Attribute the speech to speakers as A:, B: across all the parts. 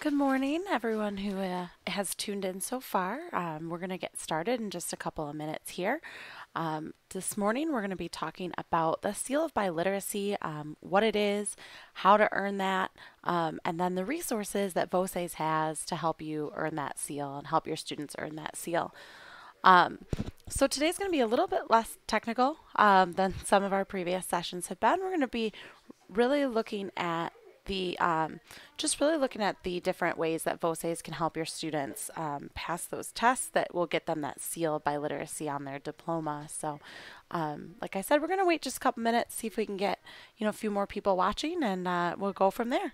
A: Good morning, everyone who has tuned in so far. We're going to get started in just a couple of minutes here. This morning, we're going to be talking about the Seal of Biliteracy, what it is, how to earn that, and then the resources that Voces has to help you earn that seal and help your students earn that seal. Um, so today's going to be a little bit less technical than some of our previous sessions have been. We're going to be really looking at the just really looking at the different ways that Voces can help your students pass those tests that will get them that seal of biliteracy on their diploma. So, like I said, we're going to wait just a couple minutes, see if we can get a few more people watching, and we'll go from there.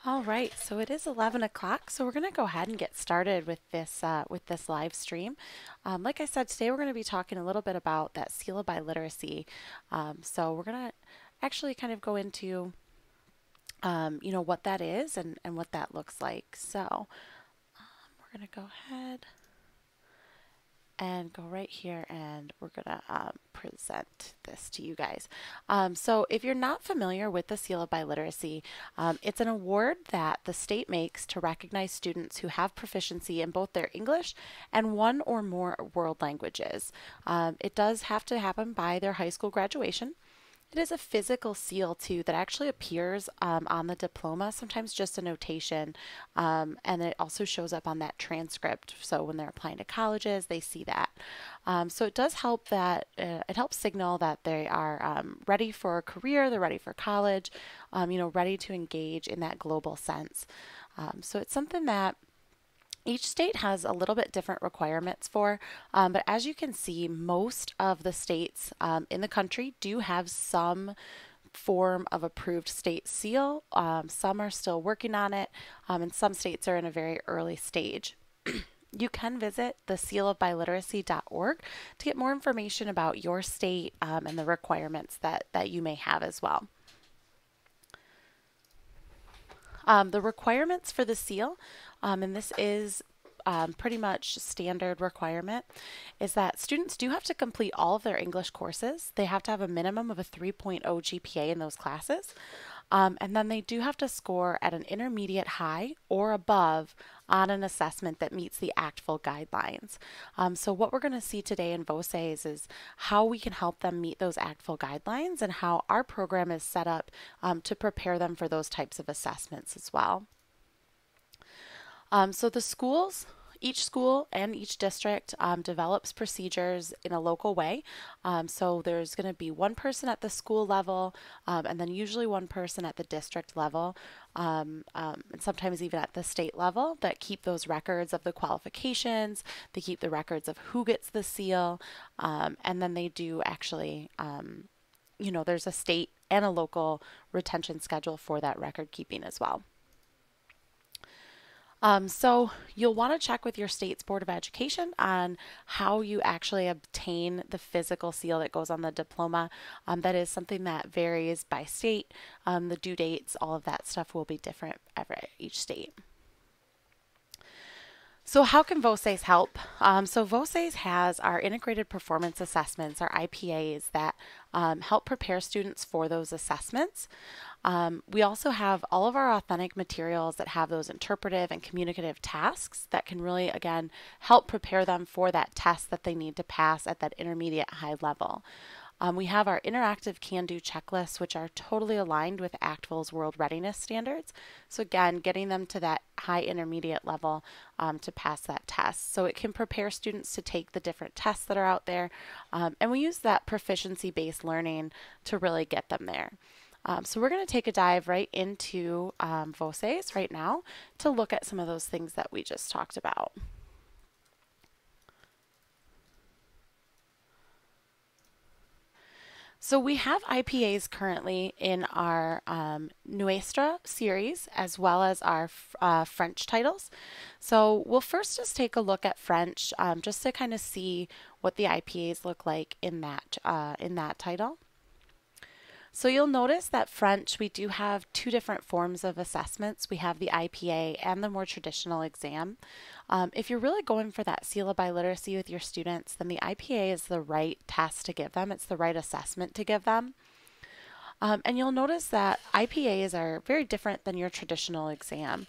A: All right, so it is 11 o'clock, so we're going to go ahead and get started with this live stream. Like I said, today we're going to be talking a little bit about that seal of biliteracy. So we're going to actually kind of go into what that is and what that looks like. So we're going to go ahead and go right here and we're going to present this to you guys. So if you're not familiar with the Seal of Biliteracy, it's an award that the state makes to recognize students who have proficiency in both their English and one or more world languages. It does have to happen by their high school graduation. It is a physical seal too that actually appears on the diploma, sometimes just a notation, and it also shows up on that transcript. So when they're applying to colleges, they see that. So it does help that it helps signal that they are ready for a career, they're ready for college, ready to engage in that global sense. So it's something that each state has a little bit different requirements for, but as you can see, most of the states in the country do have some form of approved state seal. Some are still working on it, and some states are in a very early stage. You can visit the sealofbiliteracy.org to get more information about your state and the requirements that you may have as well. The requirements for the seal, and this is pretty much standard requirement, is that students do have to complete all of their English courses. They have to have a minimum of a 3.0 GPA in those classes. And then they do have to score at an intermediate high or above on an assessment that meets the ACTFL guidelines. So what we're going to see today in Voces is how we can help them meet those ACTFL guidelines and how our program is set up to prepare them for those types of assessments as well. So the schools, each school and each district develops procedures in a local way. So there's going to be one person at the school level and then usually one person at the district level and sometimes even at the state level that keep those records of the qualifications. They keep the records of who gets the seal, and then they do actually, there's a state and a local retention schedule for that record keeping as well. So you'll want to check with your state's Board of Education on how you actually obtain the physical seal that goes on the diploma. That is something that varies by state. The due dates, all of that stuff will be different each state. So how can Voces help? So Voces has our integrated performance assessments, our IPAs, that help prepare students for those assessments. We also have all of our authentic materials that have those interpretive and communicative tasks that can really, again, help prepare them for that test that they need to pass at that intermediate high level. We have our interactive can-do checklists, which are totally aligned with ACTFL's World Readiness Standards. So again, getting them to that high intermediate level to pass that test. So it can prepare students to take the different tests that are out there. And we use that proficiency-based learning to really get them there. So we're going to take a dive right into Voces right now to look at some of those things that we just talked about. So we have IPAs currently in our Nuestra series as well as our French titles. So we'll first just take a look at French just to kind of see what the IPAs look like in that title. So you'll notice that French, we do have two different forms of assessments. We have the IPA and the more traditional exam. If you're really going for that Seal of Biliteracy with your students, then the IPA is the right test to give them. It's the right assessment to give them. And you'll notice that IPAs are very different than your traditional exam.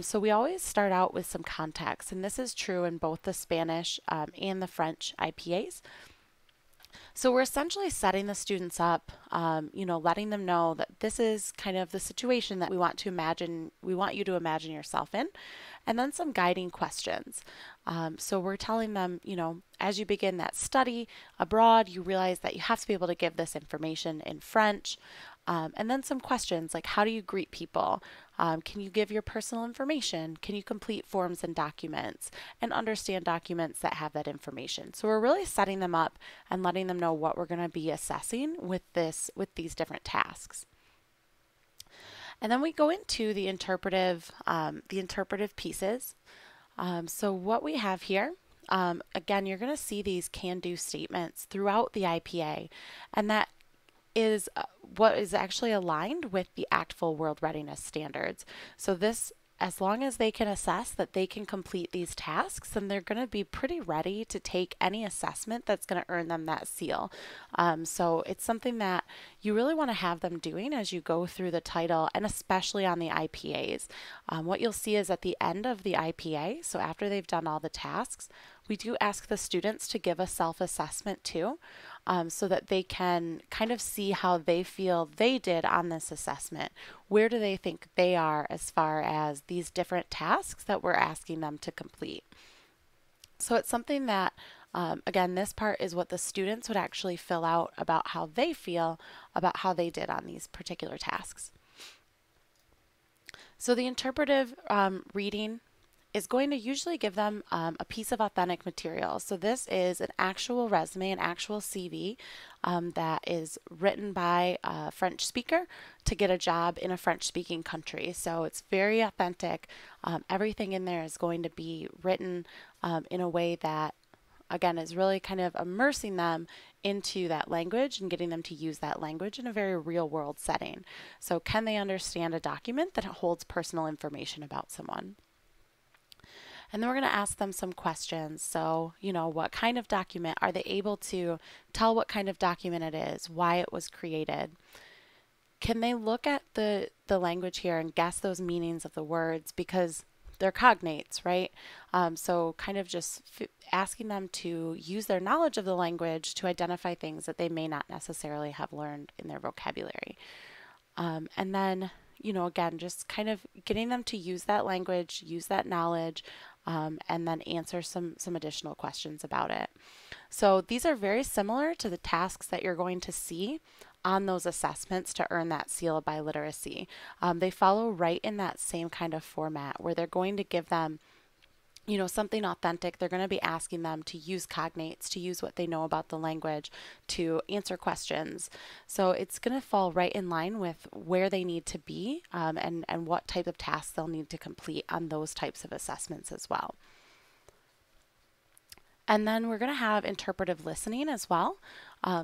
A: So we always start out with some context, and this is true in both the Spanish and the French IPAs. So we're essentially setting the students up, letting them know that this is kind of the situation that we want you to imagine yourself in, and then some guiding questions. So we're telling them, as you begin that study abroad, you realize that you have to be able to give this information in French. And then some questions like, how do you greet people? Can you give your personal information? Can you complete forms and documents and understand documents that have that information? So we're really setting them up and letting them know what we're going to be assessing with these different tasks. And then we go into the interpretive pieces. So what we have here, again, you're going to see these can-do statements throughout the IPA, and that is what is actually aligned with the ACTFL World Readiness Standards. So this, as long as they can assess that they can complete these tasks, then they're going to be pretty ready to take any assessment that's going to earn them that seal. So it's something that you really want to have them doing as you go through the title, and especially on the IPAs. What you'll see is at the end of the IPA, so after they've done all the tasks, we do ask the students to give a self-assessment too, so that they can kind of see how they feel they did on this assessment. Where do they think they are as far as these different tasks that we're asking them to complete? So it's something that, again, this part is what the students would actually fill out about how they feel about how they did on these particular tasks. So the interpretive reading is going to usually give them a piece of authentic material. So this is an actual resume, an actual CV that is written by a French speaker to get a job in a French-speaking country. So it's very authentic. Everything in there is going to be written in a way that, again, is really kind of immersing them into that language and getting them to use that language in a very real-world setting. So can they understand a document that holds personal information about someone? And then we're going to ask them some questions. So, what kind of document? Are they able to tell what kind of document it is, why it was created? Can they look at the language here and guess those meanings of the words, because they're cognates, right? So kind of just asking them to use their knowledge of the language to identify things that they may not necessarily have learned in their vocabulary. And then, again, just kind of getting them to use that language, use that knowledge, and then answer some additional questions about it. So these are very similar to the tasks that you're going to see on those assessments to earn that Seal of Biliteracy. They follow right in that same kind of format where they're going to give them something authentic. They're going to be asking them to use cognates, to use what they know about the language, to answer questions. So it's going to fall right in line with where they need to be and what type of tasks they'll need to complete on those types of assessments as well. And then we're going to have interpretive listening as well.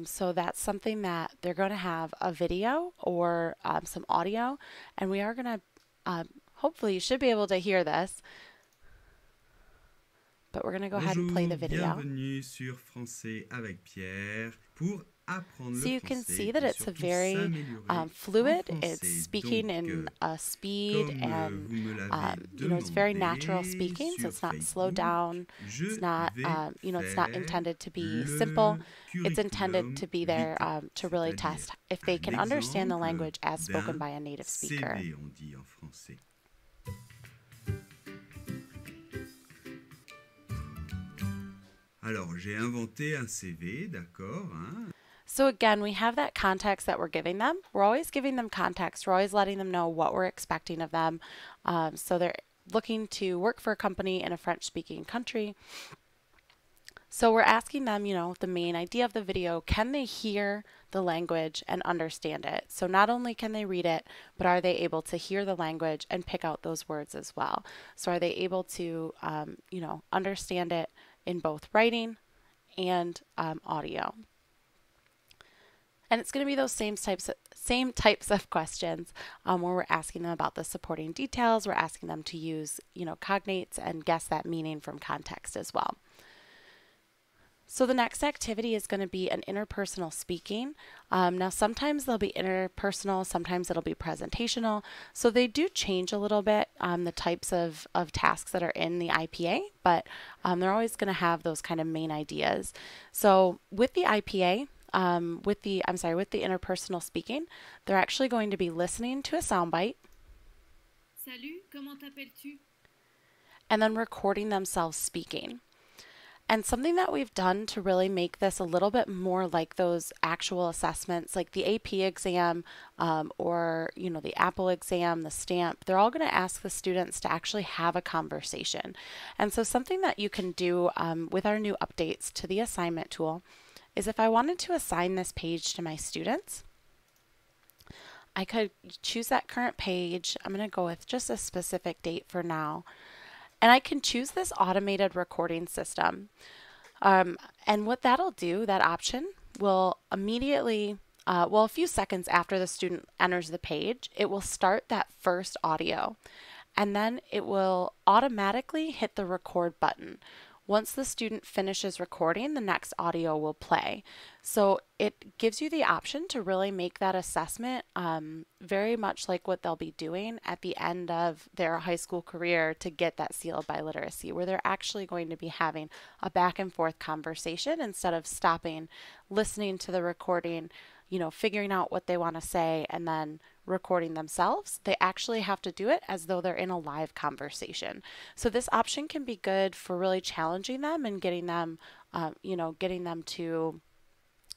A: So that's something that they're going to have a video or some audio, and we are going to, hopefully you should be able to hear this. but we're going to go ahead and play
B: Bonjour,
A: the video.
B: bienvenue sur Français avec Pierre pour apprendre
A: So
B: le
A: you can
B: français
A: see that
B: et
A: it's a
B: surtout
A: very
B: s'améliorer en
A: fluid. It's
B: français.
A: speaking
B: Donc,
A: in a speed
B: comme
A: and
B: vous me l'avez
A: it's very natural
B: demandé
A: speaking, so
B: sur
A: it's not slowed
B: Facebook,
A: down. It's
B: je
A: not
B: vais
A: it's not
B: faire
A: intended to be simple.
B: le
A: It's intended
B: curriculum
A: to be there
B: vitae,
A: to really
B: c'est-à-dire
A: test if they
B: un
A: can understand the
B: exemple
A: language as spoken
B: d'un
A: by a native speaker.
B: CV, on dit en français. Alors, j'ai inventé un CV, d'accord, hein?
A: So again, we have that context that we're giving them. We're always giving them context. We're always letting them know what we're expecting of them. So they're looking to work for a company in a French-speaking country. So we're asking them, the main idea of the video, can they hear the language and understand it? So not only can they read it, but are they able to hear the language and pick out those words as well? So are they able to, understand it in both writing and audio? And it's going to be those same types of questions where we're asking them about the supporting details. We're asking them to use, cognates and guess that meaning from context as well. So the next activity is going to be an interpersonal speaking. Now sometimes they'll be interpersonal, sometimes it'll be presentational. So they do change a little bit the types of tasks that are in the IPA, but they're always going to have those kind of main ideas. So with the IPA, with the interpersonal speaking, they're actually going to be listening to a soundbite.
C: Salut, comment t'appelles-tu?
A: And then recording themselves speaking. And something that we've done to really make this a little bit more like those actual assessments, like the AP exam or the Apple exam, the stamp, they're all going to ask the students to actually have a conversation. And so something that you can do with our new updates to the assignment tool is if I wanted to assign this page to my students, I could choose that current page. I'm going to go with just a specific date for now. And I can choose this automated recording system. And what that'll do, that option, will immediately, a few seconds after the student enters the page, it will start that first audio. And then it will automatically hit the record button. Once the student finishes recording, the next audio will play. So it gives you the option to really make that assessment very much like what they'll be doing at the end of their high school career to get that seal of biliteracy, where they're actually going to be having a back and forth conversation instead of stopping, listening to the recording, figuring out what they want to say and then recording themselves. They actually have to do it as though they're in a live conversation. So this option can be good for really challenging them and getting them, getting them to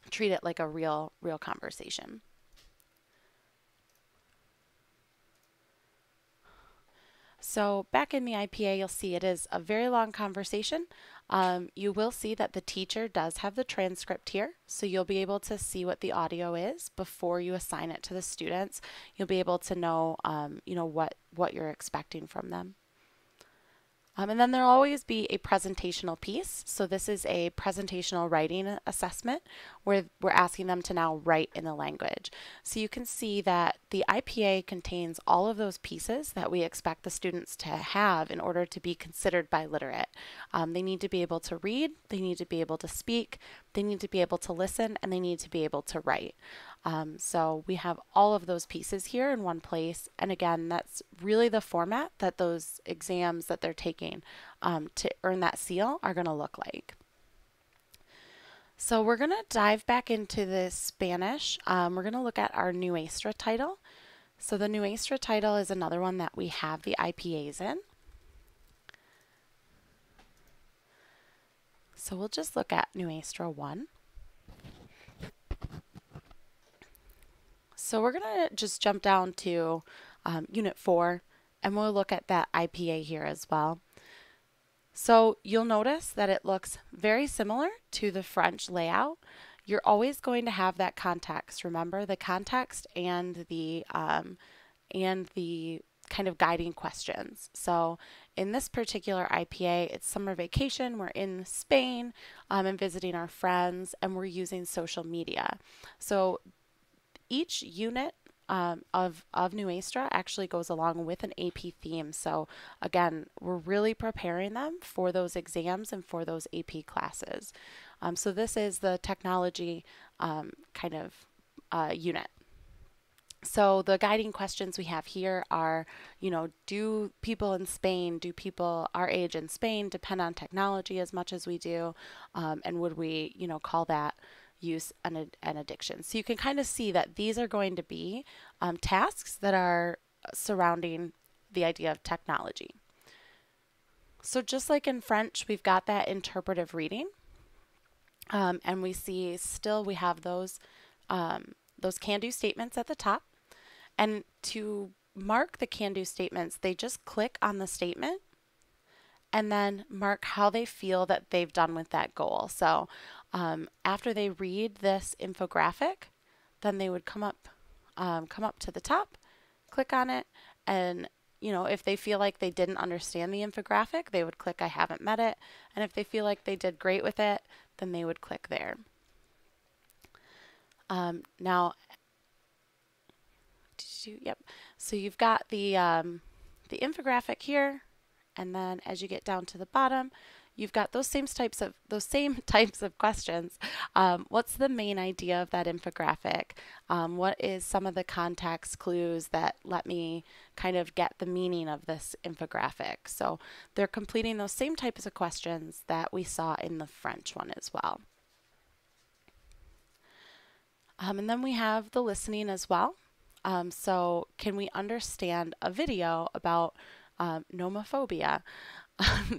A: treat it like a real conversation. So back in the IPA, you'll see it is a very long conversation. You will see that the teacher does have the transcript here, so you'll be able to see what the audio is before you assign it to the students. You'll be able to know, what you're expecting from them. And then there'll always be a presentational piece. So this is a presentational writing assessment where we're asking them to now write in the language. So you can see that the IPA contains all of those pieces that we expect the students to have in order to be considered biliterate. They need to be able to read, they need to be able to speak, they need to be able to listen, and they need to be able to write. So we have all of those pieces here in one place. And again, that's really the format that those exams that they're taking to earn that seal are going to look like. So we're going to dive back into this Spanish. We're going to look at our Nuestra title. So the Nuestra title is another one that we have the IPAs in. So we'll just look at Nuestra 1. So we're going to just jump down to Unit 4, and we'll look at that IPA here as well. So you'll notice that it looks very similar to the French layout. You're always going to have that context. Remember the context and the kind of guiding questions. So in this particular IPA, it's summer vacation. We're in Spain and visiting our friends, and we're using social media. So each unit of New Astra actually goes along with an AP theme. So again, we're really preparing them for those exams and for those AP classes. So this is the technology kind of unit. So the guiding questions we have here are, do people in Spain, do people our age in Spain depend on technology as much as we do? And would we, call that use an addiction? So you can kind of see that these are going to be tasks that are surrounding the idea of technology. So just like in French, we've got that interpretive reading. And we see still we have those can-do statements at the top. And to mark the can-do statements, they just click on the statement and then mark how they feel that they've done with that goal. So after they read this infographic, then they would come up to the top, click on it, and if they feel like they didn't understand the infographic, they would click I haven't met it. And if they feel like they did great with it, then they would click there. Now, yep. So you've got the infographic here, and then as you get down to the bottom, you've got those same types of questions. What's the main idea of that infographic? What is some of the context clues that let me kind of get the meaning of this infographic? So they're completing those same types of questions that we saw in the French one as well. And then we have the listening as well. So can we understand a video about nomophobia?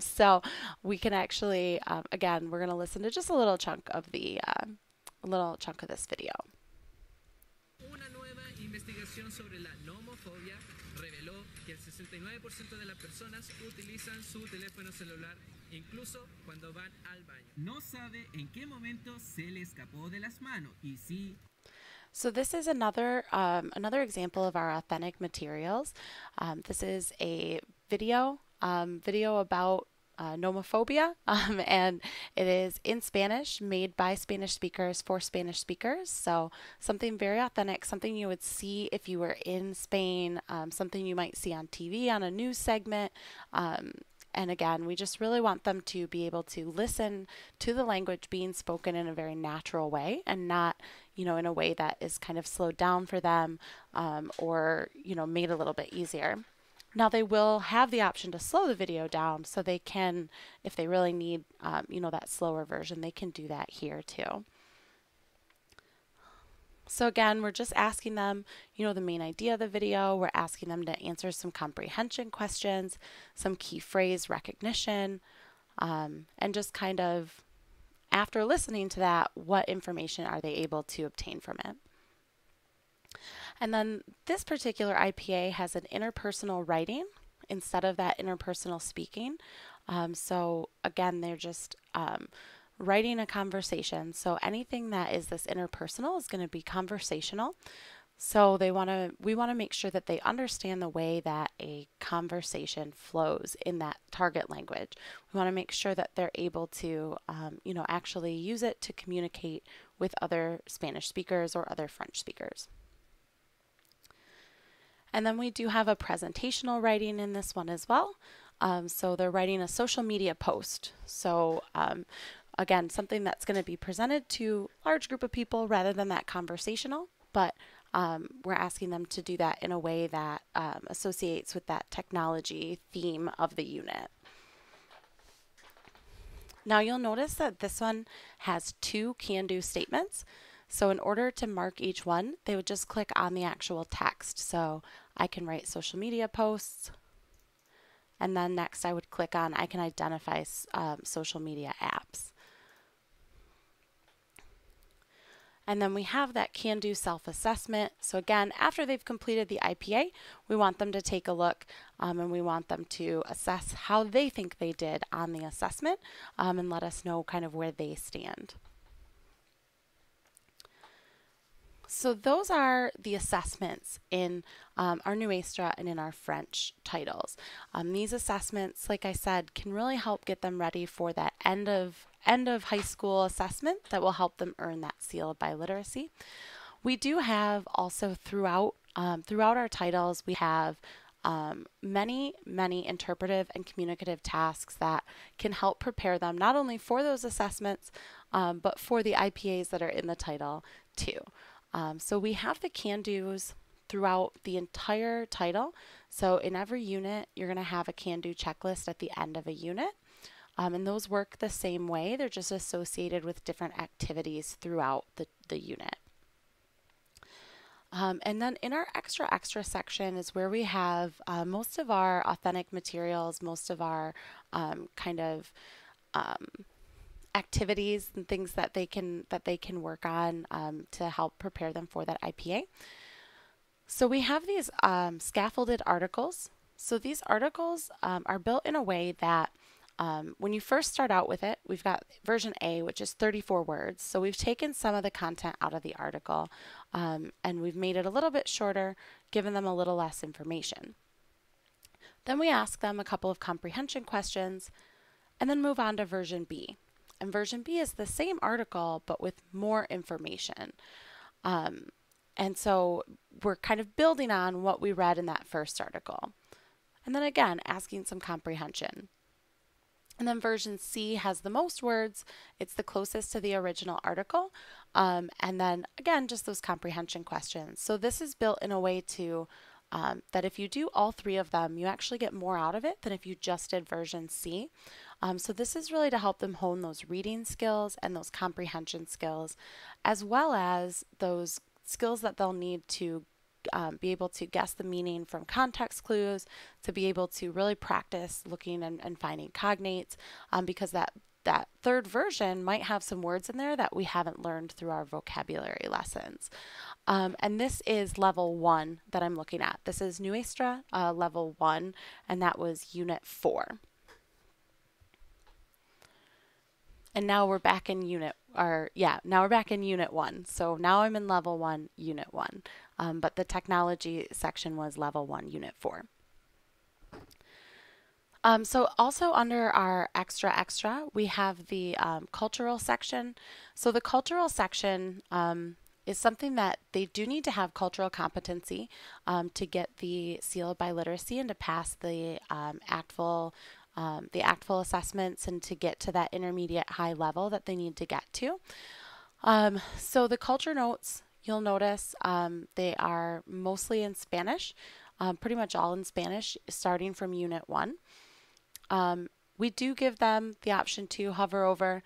A: So we can actually, again, we're going to listen to just a little chunk of this video.
D: Una nueva investigación sobre la nomofobia reveló que el 69% de las personas utilizan su teléfono celular incluso cuando van al baño. No sabe en qué momento se le escapó de las manos y si.
A: So this is another example of our authentic materials. This is a video about nomophobia, and it is in Spanish, made by Spanish speakers for Spanish speakers. So something very authentic, something you would see if you were in Spain, something you might see on TV on a news segment. And again, we just really want them to be able to listen to the language being spoken in a very natural way and not, in a way that is kind of slowed down for them or, made a little bit easier. Now they will have the option to slow the video down so they can, if they really need, that slower version, they can do that here too. So again, we're just asking them, the main idea of the video. We're asking them to answer some comprehension questions, some key phrase recognition, and just kind of, after listening to that, what information are they able to obtain from it? And then this particular IPA has an interpersonal writing instead of that interpersonal speaking. So again, they're just writing a conversation. So anything that is this interpersonal is going to be conversational. So we want to make sure that they understand the way that a conversation flows in that target language. We want to make sure that they're able to, actually use it to communicate with other Spanish speakers or other French speakers. And then we do have a presentational writing in this one as well. So they're writing a social media post. So again, something that's going to be presented to a large group of people rather than that conversational, but we're asking them to do that in a way that associates with that technology theme of the unit. Now you'll notice that this one has 2 can-do statements. So in order to mark each one, they would just click on the actual text. So I can write social media posts, and then next I would click on I can identify social media apps. And then we have that can-do self-assessment. So again, after they've completed the IPA, we want them to take a look and we want them to assess how they think they did on the assessment and let us know kind of where they stand. So those are the assessments in our New Astra and in our French titles. These assessments, like I said, can really help get them ready for that end of high school assessment that will help them earn that seal of biliteracy. We do have also throughout throughout our titles, we have many interpretive and communicative tasks that can help prepare them not only for those assessments, but for the IPAs that are in the title too. So we have the can-dos throughout the entire title. So in every unit, you're going to have a can-do checklist at the end of a unit. And those work the same way. They're just associated with different activities throughout the unit. And then in our extra section is where we have most of our authentic materials, most of our kind of activities and things that they can work on to help prepare them for that IPA. So we have these scaffolded articles. So these articles are built in a way that when you first start out with it, we've got version A, which is 34 words. So we've taken some of the content out of the article and we've made it a little bit shorter, given them a little less information. Then we ask them a couple of comprehension questions and then move on to version B. And version B is the same article, but with more information. And so we're kind of building on what we read in that first article. And then again, asking some comprehension. And then version C has the most words. It's the closest to the original article. And then again, just those comprehension questions. So this is built in a way to that if you do all three of them, you actually get more out of it than if you just did version C. So this is really to help them hone those reading skills and those comprehension skills, as well as those skills that they'll need to be able to guess the meaning from context clues, to be able to really practice looking and finding cognates, because that third version might have some words in there that we haven't learned through our vocabulary lessons. And this is level 1 that I'm looking at. This is Nuestra level 1, and that was unit 4. And now we're back in unit 1. So now I'm in level 1, unit 1. But the technology section was level 1, unit 4. So also under our extra, we have the cultural section. So the cultural section is something that they do need to have cultural competency to get the Seal of Biliteracy and to pass the ACTFL assessments and to get to that intermediate high level that they need to get to. So the culture notes, you'll notice they are mostly in Spanish, pretty much all in Spanish, starting from unit 1. We do give them the option to hover over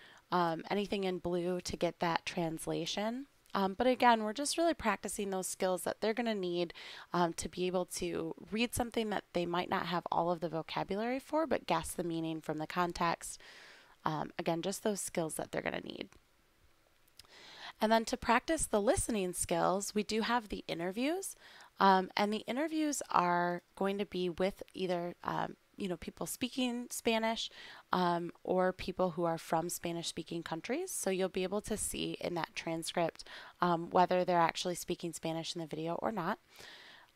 A: anything in blue to get that translation. But again, we're just really practicing those skills that they're going to need to be able to read something that they might not have all of the vocabulary for, but guess the meaning from the context. Again, just those skills that they're going to need. And then to practice the listening skills, we do have the interviews. And the interviews are going to be with either people speaking Spanish or people who are from Spanish-speaking countries. So you'll be able to see in that transcript whether they're actually speaking Spanish in the video or not.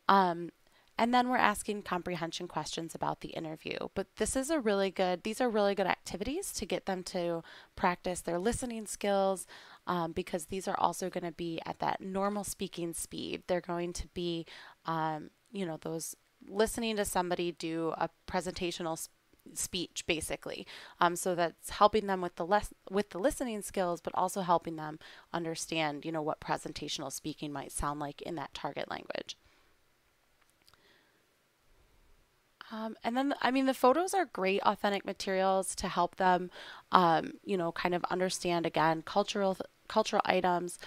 A: And then we're asking comprehension questions about the interview. But these are really good activities to get them to practice their listening skills because these are also going to be at that normal speaking speed. They're going to be, those listening to somebody do a presentational speech basically. So that's helping them with the listening skills, but also helping them understand, what presentational speaking might sound like in that target language. And then, the photos are great authentic materials to help them, kind of understand, again, cultural items,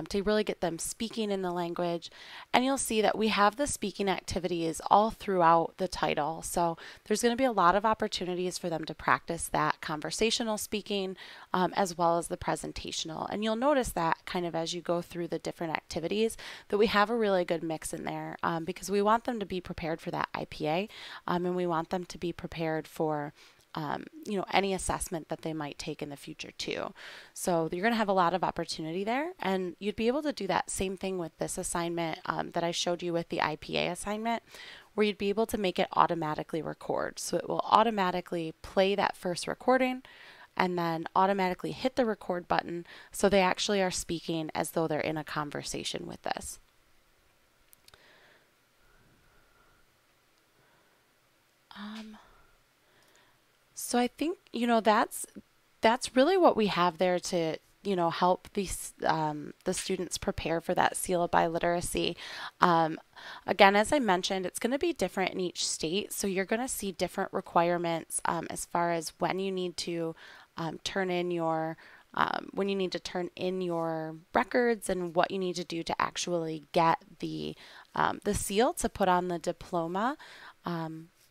A: to really get them speaking in the language. And you'll see that we have the speaking activities all throughout the title. So there's going to be a lot of opportunities for them to practice that conversational speaking as well as the presentational. And you'll notice that kind of as you go through the different activities that we have a really good mix in there because we want them to be prepared for that IPA and we want them to be prepared for any assessment that they might take in the future too. So you're going to have a lot of opportunity there, and you'd be able to do that same thing with this assignment that I showed you with the IPA assignment, where you'd be able to make it automatically record. So it will automatically play that first recording and then automatically hit the record button so they actually are speaking as though they're in a conversation with this. So I think, that's really what we have there to, help these the students prepare for that seal of biliteracy. Um, Again, as I mentioned, it's going to be different in each state, so you're going to see different requirements as far as when you need to turn in your records and what you need to do to actually get the seal to put on the diploma.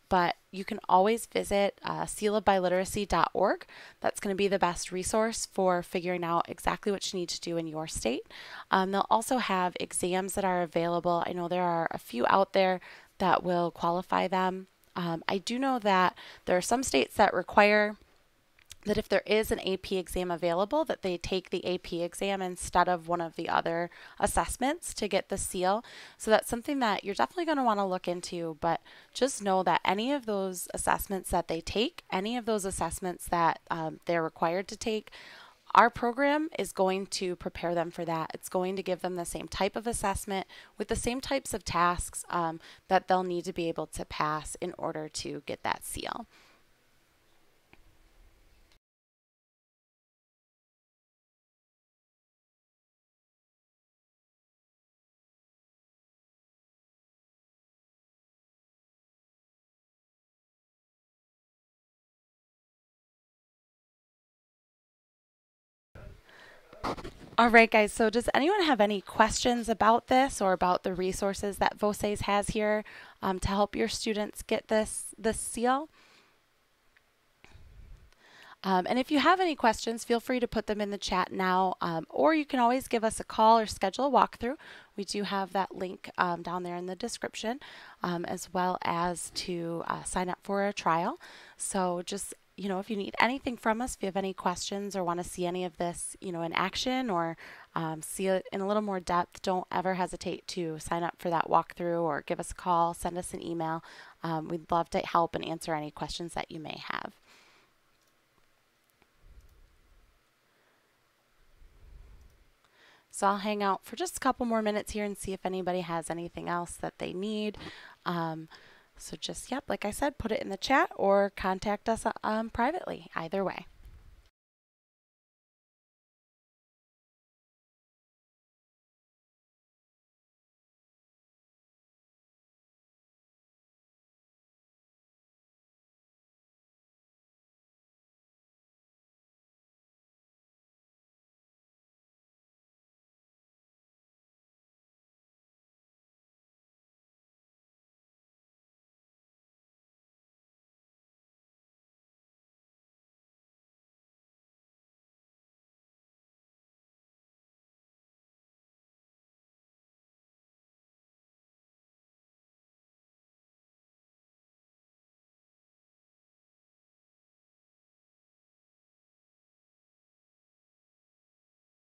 A: But you can always visit sealofbiliteracy.org. That's going to be the best resource for figuring out exactly what you need to do in your state. They'll also have exams that are available. I know there are a few out there that will qualify them. I do know that there are some states that require that if there is an AP exam available, that they take the AP exam instead of one of the other assessments to get the seal. So that's something that you're definitely going to want to look into, but just know that any of those assessments that they take, any of those assessments that they're required to take, our program is going to prepare them for that. It's going to give them the same type of assessment with the same types of tasks that they'll need to be able to pass in order to get that seal. All right, guys, so does anyone have any questions about this or about the resources that Voces has here to help your students get this seal? And if you have any questions, feel free to put them in the chat now, or you can always give us a call or schedule a walkthrough. We do have that link down there in the description, as well as to sign up for a trial. So just, if you need anything from us, if you have any questions or want to see any of this, in action or see it in a little more depth, don't ever hesitate to sign up for that walkthrough or give us a call, send us an email. We'd love to help and answer any questions that you may have. So I'll hang out for just a couple more minutes here and see if anybody has anything else that they need. So just, like I said, put it in the chat or contact us privately, either way.